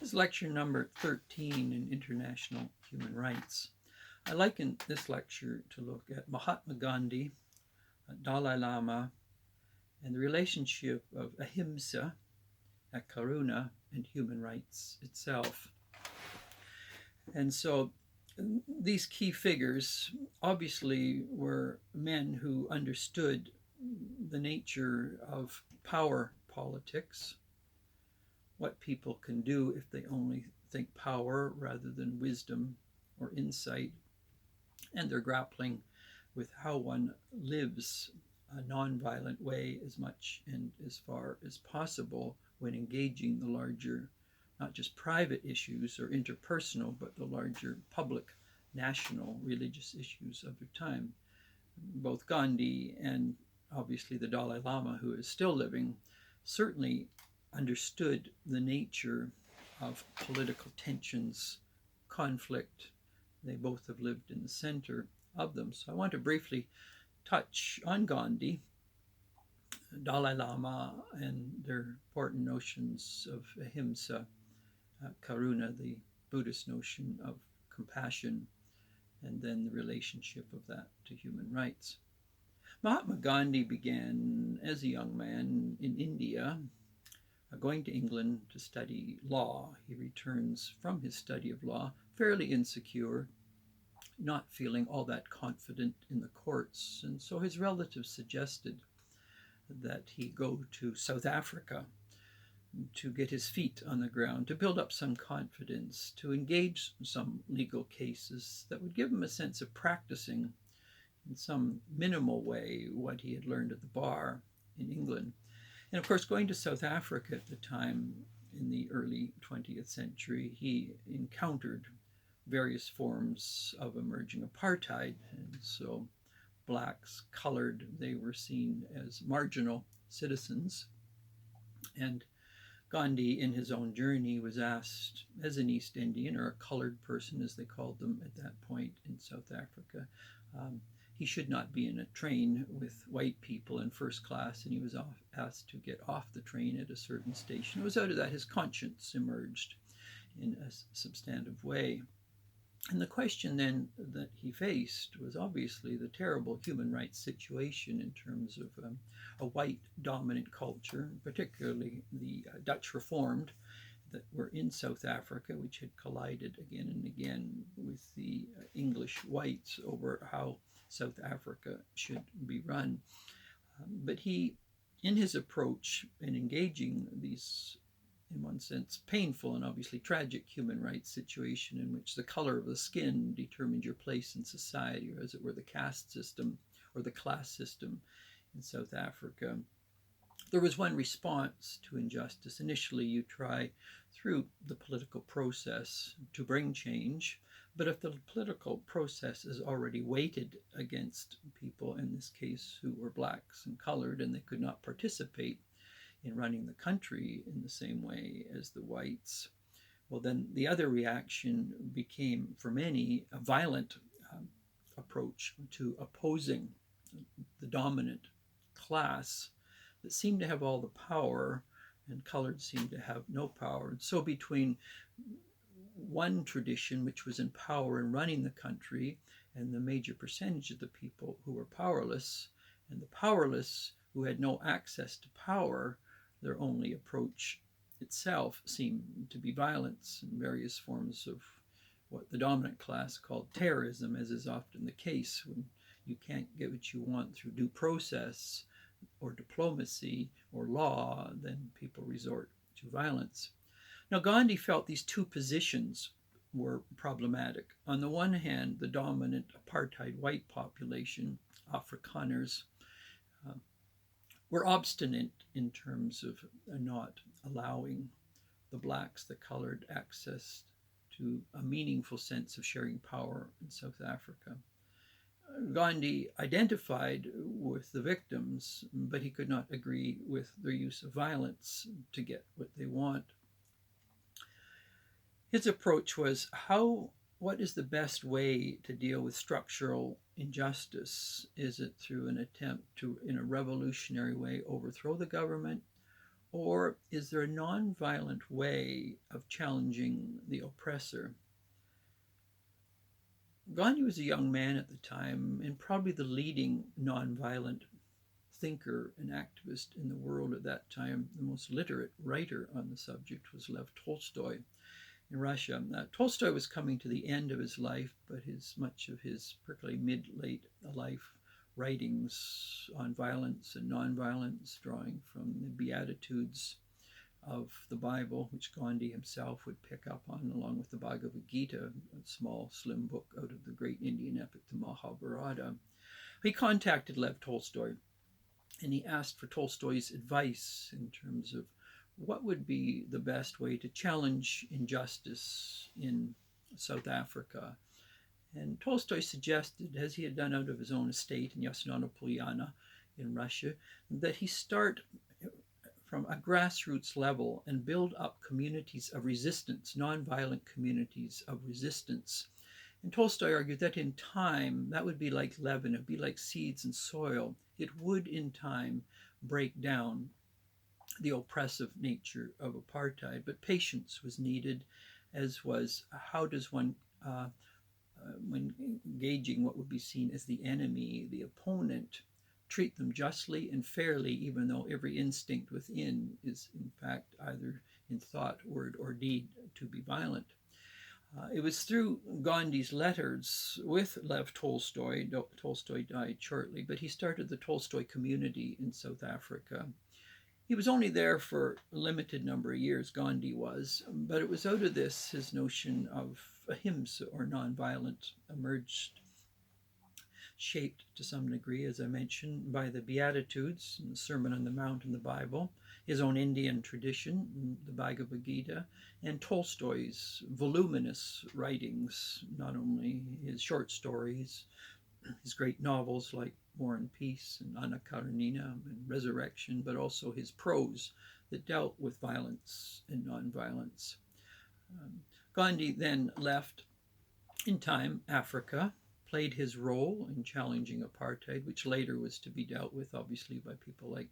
This is lecture number 13 in International Human Rights. I liken this lecture to look at Mahatma Gandhi, Dalai Lama, and the relationship of Ahimsa, Karuna, and human rights itself. And so these key figures obviously were men who understood the nature of power politics, what people can do if they only think power rather than wisdom or insight, and they're grappling with how one lives a nonviolent way as much and as far as possible when engaging the larger, not just private issues or interpersonal, but the larger public, national, religious issues of their time. Both Gandhi and obviously the Dalai Lama, who is still living, certainly understood the nature of political tensions, conflict. They both have lived in the center of them. So I want to briefly touch on Gandhi, Dalai Lama, and their important notions of Ahimsa, Karuna, the Buddhist notion of compassion, and then the relationship of that to human rights. Mahatma Gandhi began as a young man in India, going to England to study law. He returns from his study of law fairly insecure, not feeling all that confident in the courts, and so his relatives suggested that he go to South Africa to get his feet on the ground, to build up some confidence, to engage some legal cases that would give him a sense of practicing in some minimal way what he had learned at the bar in England. And of course, going to South Africa at the time, in the early 20th century, he encountered various forms of emerging apartheid. And so blacks, colored, they were seen as marginal citizens. And Gandhi, in his own journey, was asked, as an East Indian, or a colored person, as they called them at that point in South Africa, he should not be in a train with white people in first class, and he was asked to get off the train at a certain station. It was out of that his conscience emerged in a substantive way. And the question then that he faced was obviously the terrible human rights situation in terms of a white dominant culture, particularly the Dutch Reformed that were in South Africa, which had collided again and again with the English whites over how South Africa should be run. But he, in his approach in engaging these, in one sense, painful and obviously tragic human rights situation in which the color of the skin determined your place in society, or as it were, the caste system or the class system in South Africa, there was one response to injustice. Initially, you try through the political process to bring change, but if the political process is already weighted against people, in this case, who were blacks and colored, and they could not participate in running the country in the same way as the whites, well, then the other reaction became, for many, a violent approach to opposing the dominant class that seemed to have all the power, and colored seemed to have no power. And so between one tradition, which was in power in running the country, and the major percentage of the people who were powerless, and the powerless who had no access to power, their only approach itself seemed to be violence and various forms of what the dominant class called terrorism, as is often the case when you can't get what you want through due process or diplomacy or law, then people resort to violence. Now, Gandhi felt these two positions were problematic. On the one hand, the dominant apartheid white population, Afrikaners, were obstinate in terms of not allowing the blacks, the colored, access to a meaningful sense of sharing power in South Africa. Gandhi identified with the victims, but he could not agree with their use of violence to get what they want. His approach was what is the best way to deal with structural injustice? Is it through an attempt to, in a revolutionary way, overthrow the government, Or is there a nonviolent way of challenging the oppressor? Gandhi was a young man at the time and probably the leading nonviolent thinker and activist in the world at that time. The most literate writer on the subject was Lev Tolstoy in Russia. Tolstoy was coming to the end of his life, but much of his particularly mid-late life writings on violence and nonviolence, drawing from the Beatitudes of the Bible, which Gandhi himself would pick up on, along with the Bhagavad Gita, a small, slim book out of the great Indian epic, the Mahabharata. He contacted Lev Tolstoy and he asked for Tolstoy's advice in terms of what would be the best way to challenge injustice in South Africa. And Tolstoy suggested, as he had done out of his own estate in Yasnaya Polyana in Russia, that he start from a grassroots level and build up communities of resistance, nonviolent communities of resistance. And Tolstoy argued that in time, that would be like leaven, it would be like seeds in soil. It would in time break down the oppressive nature of apartheid, but patience was needed, as was how does one, when engaging what would be seen as the enemy, the opponent, treat them justly and fairly, even though every instinct within is in fact either in thought, word, or deed to be violent. It was through Gandhi's letters with Lev Tolstoy. Tolstoy died shortly, but he started the Tolstoy community in South Africa. He was only there for a limited number of years, Gandhi was, but it was out of this his notion of Ahimsa, or nonviolent, emerged, shaped to some degree, as I mentioned, by the Beatitudes, the Sermon on the Mount in the Bible, his own Indian tradition, the Bhagavad Gita, and Tolstoy's voluminous writings, not only his short stories, his great novels like War and Peace and Anna Karenina and Resurrection, but also his prose that dealt with violence and nonviolence. Gandhi then left in time Africa, played his role in challenging apartheid, which later was to be dealt with, obviously, by people like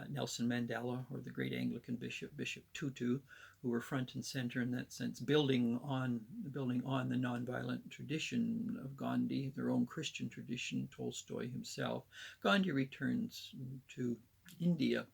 Nelson Mandela or the great Anglican Bishop Tutu, who were front and center in that sense, building on the nonviolent tradition of Gandhi, their own Christian tradition, Tolstoy himself. Gandhi returns to India.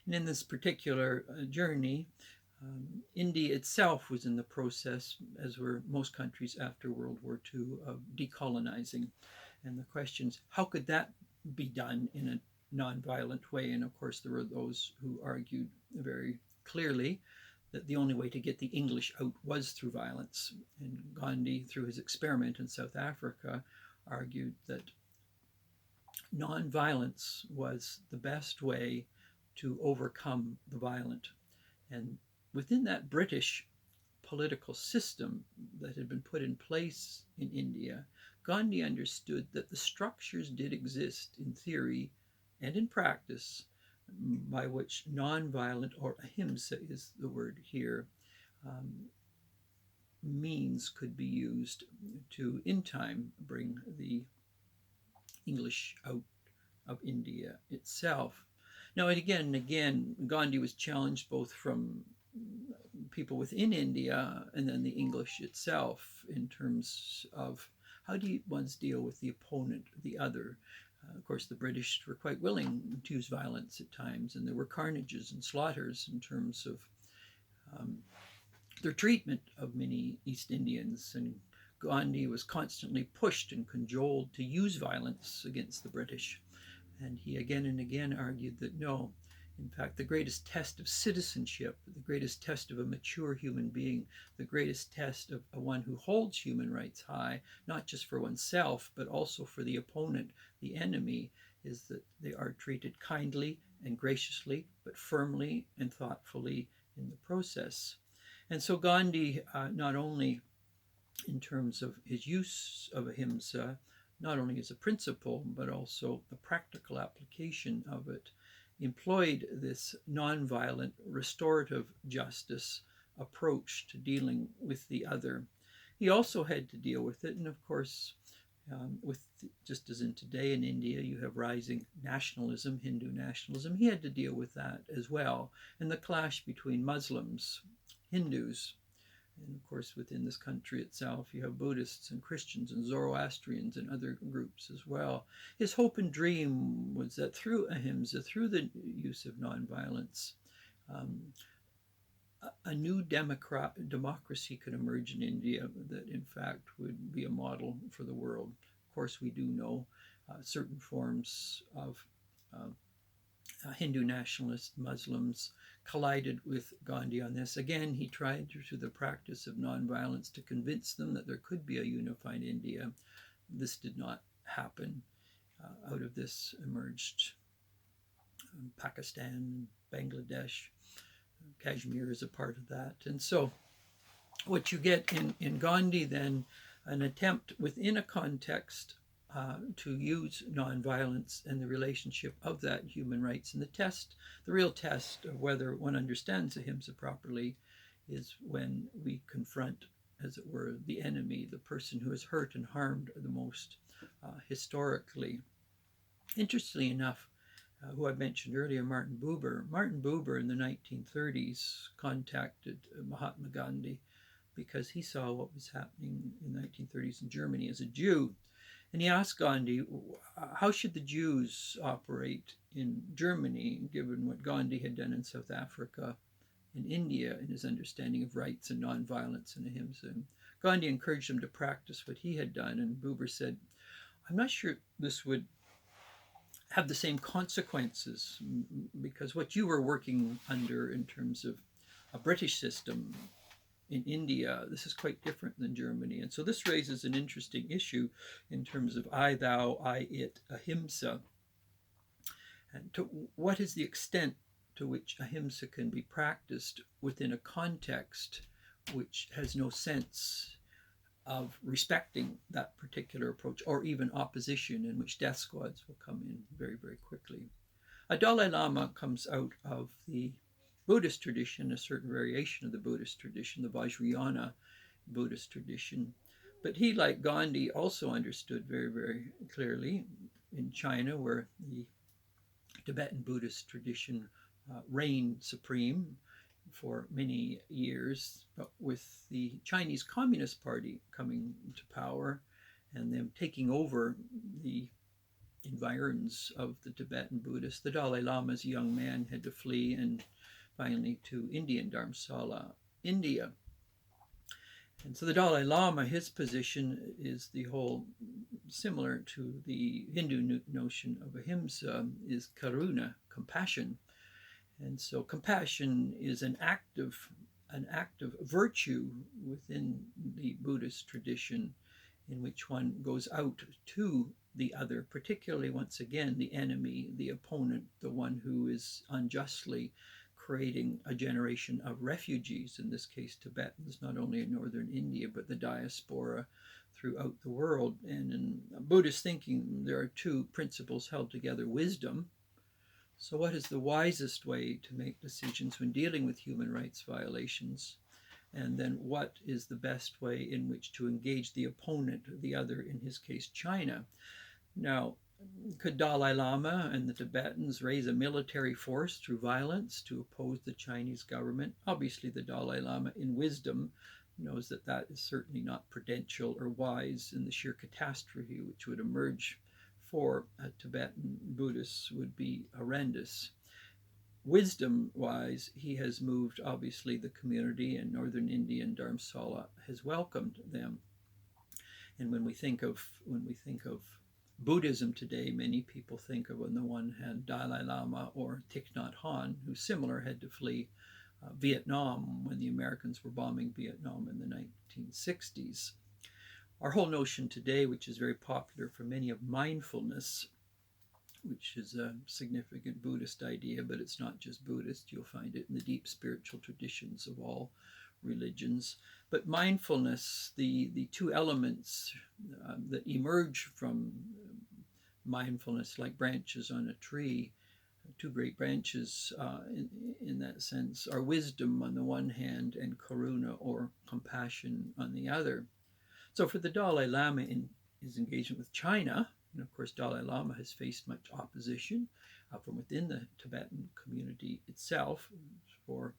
And in this particular journey, India itself was in the process, as were most countries after World War II, of decolonizing. And the questions, how could that be done in a nonviolent way? And of course, there were those who argued very clearly that the only way to get the English out was through violence. And Gandhi, through his experiment in South Africa, argued that nonviolence was the best way to overcome the violent. And within that British political system that had been put in place in India, Gandhi understood that the structures did exist in theory and in practice by which nonviolent, or ahimsa is the word here, means could be used to, in time, bring the English out of India itself. Now, again and again, Gandhi was challenged both from people within India and then the English itself in terms of how do ones deal with the opponent, the other. Of course, the British were quite willing to use violence at times, and there were carnages and slaughters in terms of their treatment of many East Indians. And Gandhi was constantly pushed and cajoled to use violence against the British. And he again and again argued that no, in fact, the greatest test of citizenship, the greatest test of a mature human being, the greatest test of one who holds human rights high, not just for oneself, but also for the opponent, the enemy, is that they are treated kindly and graciously, but firmly and thoughtfully in the process. And so Gandhi, not only in terms of his use of ahimsa, not only as a principle, but also the practical application of it, employed this nonviolent restorative justice approach to dealing with the other. He also had to deal with it, and of course, Just as in today in India, you have rising nationalism, Hindu nationalism. He had to deal with that as well, and the clash between Muslims, Hindus, and of course within this country itself, you have Buddhists and Christians and Zoroastrians and other groups as well. His hope and dream was that through Ahimsa, through the use of nonviolence, um, a new democracy could emerge in India that, in fact, would be a model for the world. Of course, we do know certain forms of Hindu nationalist Muslims collided with Gandhi on this. Again, he tried through the practice of nonviolence to convince them that there could be a unified India. This did not happen. Out of this emerged Pakistan, Bangladesh. Kashmir is a part of that. And so what you get in Gandhi then, an attempt within a context to use nonviolence and the relationship of that human rights. And the real test of whether one understands Ahimsa properly is when we confront, as it were, the enemy, the person who has hurt and harmed the most historically. Interestingly enough, who I mentioned earlier, Martin Buber. Martin Buber in the 1930s contacted Mahatma Gandhi because he saw what was happening in the 1930s in Germany as a Jew. And he asked Gandhi, how should the Jews operate in Germany, given what Gandhi had done in South Africa and India in his understanding of rights and nonviolence and Ahimsa? And Gandhi encouraged him to practice what he had done, and Buber said, I'm not sure this would have the same consequences, because what you were working under in terms of a British system in India, this is quite different than Germany. And so this raises an interesting issue in terms of I, thou, I, it, ahimsa. And to what is the extent to which ahimsa can be practiced within a context which has no sense of respecting that particular approach, or even opposition, in which death squads will come in very, very quickly. A Dalai Lama comes out of the Buddhist tradition, a certain variation of the Buddhist tradition, the Vajrayana Buddhist tradition. But he, like Gandhi, also understood very, very clearly in China, where the Tibetan Buddhist tradition reigned supreme for many years, but with the Chinese Communist Party coming to power and them taking over the environs of the Tibetan Buddhists, the Dalai Lama as a young man had to flee, and finally to Indian Dharamsala, India. And so the Dalai Lama, his position is the whole similar to the Hindu notion of ahimsa, is karuna, compassion. And so compassion is an act of virtue within the Buddhist tradition, in which one goes out to the other, particularly, once again, the enemy, the opponent, the one who is unjustly creating a generation of refugees, in this case Tibetans, not only in northern India, but the diaspora throughout the world. And in Buddhist thinking, there are two principles held together: wisdom. So what is the wisest way to make decisions when dealing with human rights violations? And then what is the best way in which to engage the opponent, the other, in his case, China? Now, could Dalai Lama and the Tibetans raise a military force through violence to oppose the Chinese government? Obviously, the Dalai Lama, in wisdom, knows that that is certainly not prudential or wise, and the sheer catastrophe which would emerge for Tibetan Buddhists would be horrendous. Wisdom-wise, he has moved, obviously, the community in northern India, and Dharamsala has welcomed them. And when we think of Buddhism today, many people think of, on the one hand, Dalai Lama or Thich Nhat Hanh, who similar had to flee Vietnam when the Americans were bombing Vietnam in the 1960s. Our whole notion today, which is very popular for many, of mindfulness, which is a significant Buddhist idea, but it's not just Buddhist. You'll find it in the deep spiritual traditions of all religions. But mindfulness, the two elements that emerge from mindfulness, like branches on a tree, two great branches in that sense, are wisdom on the one hand and karuna, or compassion, on the other. So for the Dalai Lama, in his engagement with China. And of course, Dalai Lama has faced much opposition from within the Tibetan community itself for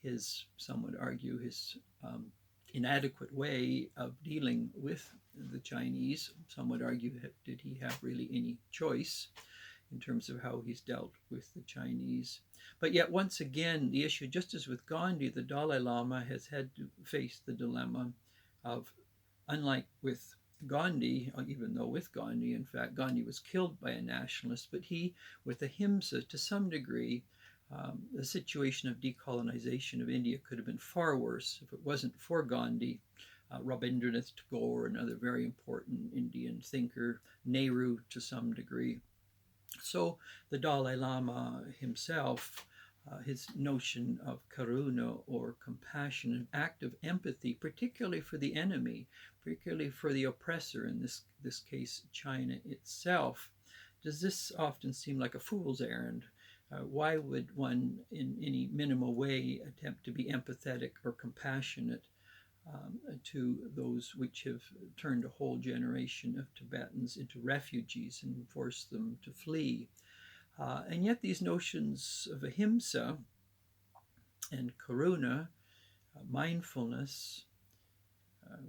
his, some would argue, his inadequate way of dealing with the Chinese. Some would argue, did he have really any choice in terms of how he's dealt with the Chinese? But yet, once again, the issue, just as with Gandhi, the Dalai Lama has had to face the dilemma of, unlike with Gandhi, even though with Gandhi, in fact, Gandhi was killed by a nationalist, but he, with Ahimsa, to some degree, the situation of decolonization of India could have been far worse if it wasn't for Gandhi, Rabindranath Tagore, another very important Indian thinker, Nehru to some degree. So the Dalai Lama himself, his notion of karuna or compassion, an act of empathy, particularly for the enemy, particularly for the oppressor, in this case China itself, does this often seem like a fool's errand? Why would one in any minimal way attempt to be empathetic or compassionate to those which have turned a whole generation of Tibetans into refugees and forced them to flee? And yet these notions of ahimsa and karuna, mindfulness,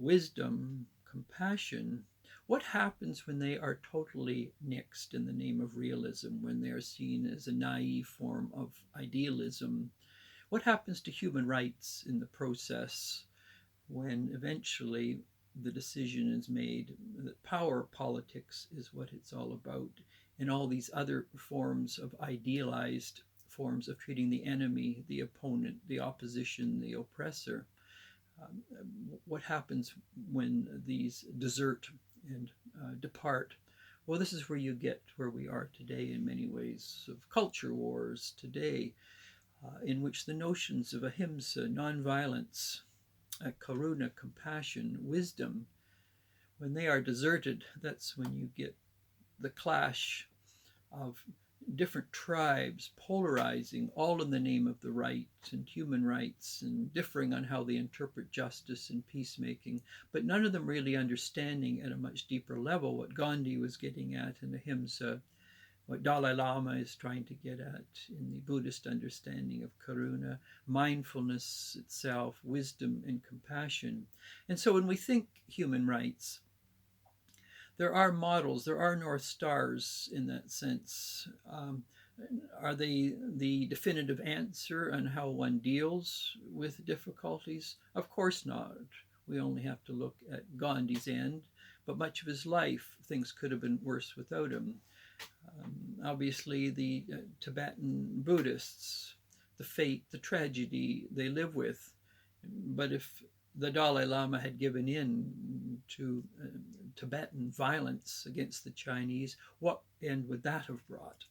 wisdom, compassion, what happens when they are totally nixed in the name of realism, when they are seen as a naive form of idealism? What happens to human rights in the process when eventually the decision is made that power politics is what it's all about, and all these other forms of idealized forms of treating the enemy, the opponent, the opposition, the oppressor? What happens when these desert and depart? Well, this is where you get where we are today in many ways of culture wars today, in which the notions of ahimsa, nonviolence, karuna, compassion, wisdom, when they are deserted, that's when you get the clash of different tribes polarizing, all in the name of the right and human rights, and differing on how they interpret justice and peacemaking, but none of them really understanding at a much deeper level what Gandhi was getting at in Ahimsa, what Dalai Lama is trying to get at in the Buddhist understanding of karuna, mindfulness itself, wisdom and compassion. And so when we think human rights, there are models, there are North Stars in that sense. Are they the definitive answer on how one deals with difficulties? Of course not. We only have to look at Gandhi's end, but much of his life, things could have been worse without him. Obviously, the Tibetan Buddhists, the fate, the tragedy they live with. But if the Dalai Lama had given in to Tibetan violence against the Chinese, what end would that have brought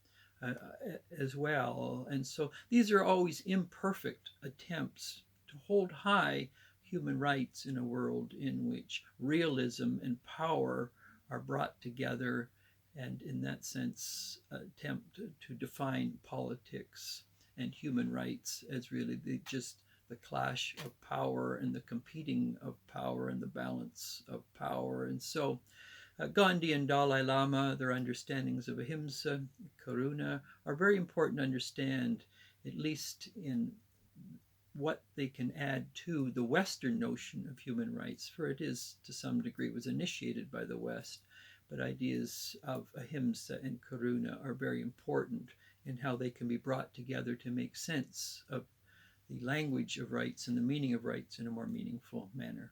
as well? And so these are always imperfect attempts to hold high human rights in a world in which realism and power are brought together, and in that sense attempt to define politics and human rights as really just the clash of power and the competing of power and the balance of power. And so Gandhi and Dalai Lama, their understandings of ahimsa, karuna, are very important to understand, at least in what they can add to the Western notion of human rights, for it is, to some degree, it was initiated by the West, but ideas of ahimsa and karuna are very important in how they can be brought together to make sense of the language of rights and the meaning of rights in a more meaningful manner.